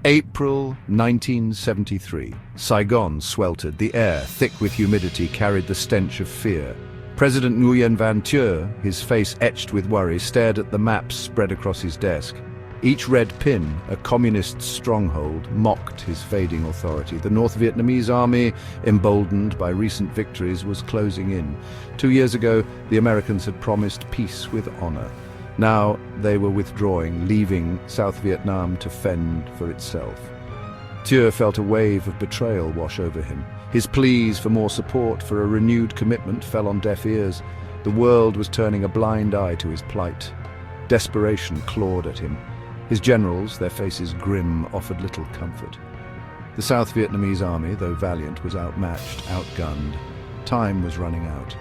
April 1973. Saigon sweltered. The air, thick with humidity, carried the stench of fear. President Nguyen Van Thieu, his face etched with worry, stared at the maps spread across his desk. Each red pin, a communist stronghold, mocked his fading authority. The North Vietnamese army, emboldened by recent victories, was closing in. 2 years ago, the Americans had promised peace with honor. Now they were withdrawing, leaving South Vietnam to fend for itself. Thieu felt a wave of betrayal wash over him. His pleas for more support, for a renewed commitment, fell on deaf ears. The world was turning a blind eye to his plight. Desperation clawed at him. His generals, their faces grim, offered little comfort. The South Vietnamese army, though valiant, was outmatched, outgunned. Time was running out.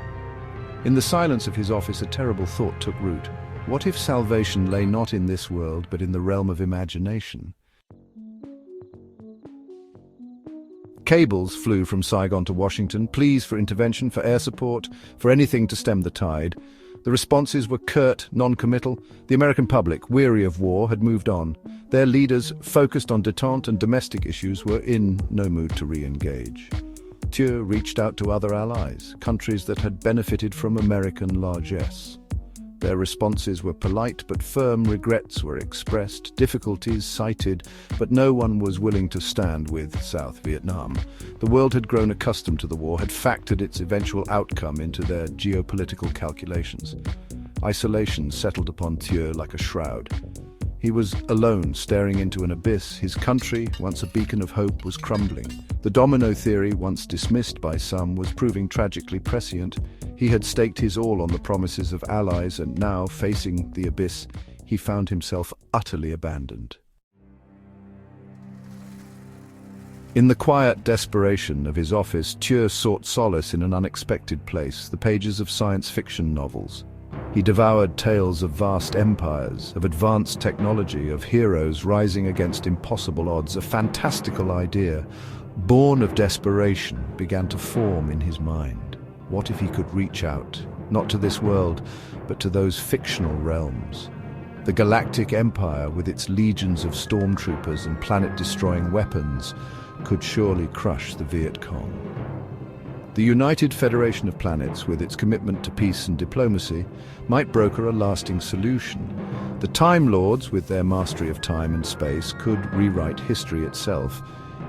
In the silence of his office, a terrible thought took root. What if salvation lay not in this world, but in the realm of imagination? Cables flew from Saigon to Washington, pleas for intervention, for air support, for anything to stem the tide. The responses were curt, non-committal. The American public, weary of war, had moved on. Their leaders, focused on détente and domestic issues, were in no mood to re-engage. Thieu reached out to other allies, countries that had benefited from American largesse. Their responses were polite but firm. Regrets were expressed, difficulties cited, but no one was willing to stand with South Vietnam. The world had grown accustomed to the war, had factored its eventual outcome into their geopolitical calculations. Isolation settled upon Thieu like a shroud. He was alone, staring into an abyss. His country, once a beacon of hope, was crumbling. The domino theory, once dismissed by some, was proving tragically prescient. He had staked his all on the promises of allies, and now, facing the abyss, he found himself utterly abandoned. In the quiet desperation of his office, Thieu sought solace in an unexpected place, the pages of science fiction novels. He devoured tales of vast empires, of advanced technology, of heroes rising against impossible odds. A fantastical idea, born of desperation, began to form in his mind. What if he could reach out, not to this world, but to those fictional realms? The Galactic Empire, with its legions of stormtroopers and planet-destroying weapons, could surely crush the Viet Cong. The United Federation of Planets, with its commitment to peace and diplomacy, might broker a lasting solution. The Time Lords, with their mastery of time and space, could rewrite history itself.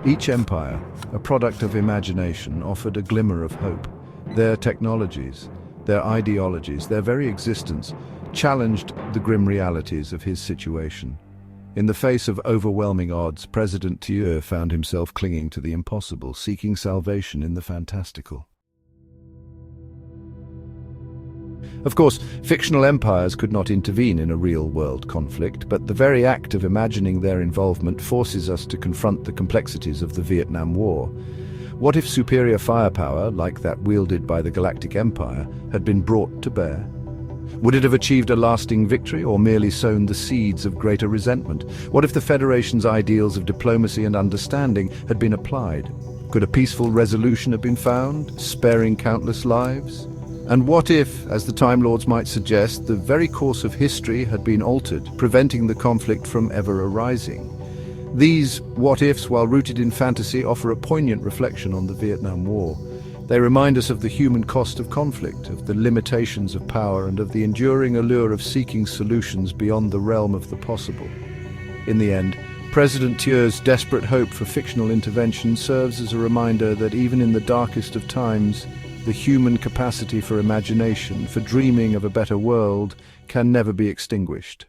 Each empire, a product of imagination, offered a glimmer of hope. Their technologies, their ideologies, their very existence challenged the grim realities of his situation. In the face of overwhelming odds, President Thieu found himself clinging to the impossible, seeking salvation in the fantastical. Of course, fictional empires could not intervene in a real-world conflict, but the very act of imagining their involvement forces us to confront the complexities of the Vietnam War. What if superior firepower, like that wielded by the Galactic Empire, had been brought to bear? Would it have achieved a lasting victory, or merely sown the seeds of greater resentment? What if the Federation's ideals of diplomacy and understanding had been applied? Could a peaceful resolution have been found, sparing countless lives? And what if, as the Time Lords might suggest, the very course of history had been altered, preventing the conflict from ever arising? These what-ifs, while rooted in fantasy, offer a poignant reflection on the Vietnam War. They remind us of the human cost of conflict, of the limitations of power, and of the enduring allure of seeking solutions beyond the realm of the possible. In the end, President Thieu's desperate hope for fictional intervention serves as a reminder that even in the darkest of times, the human capacity for imagination, for dreaming of a better world, can never be extinguished.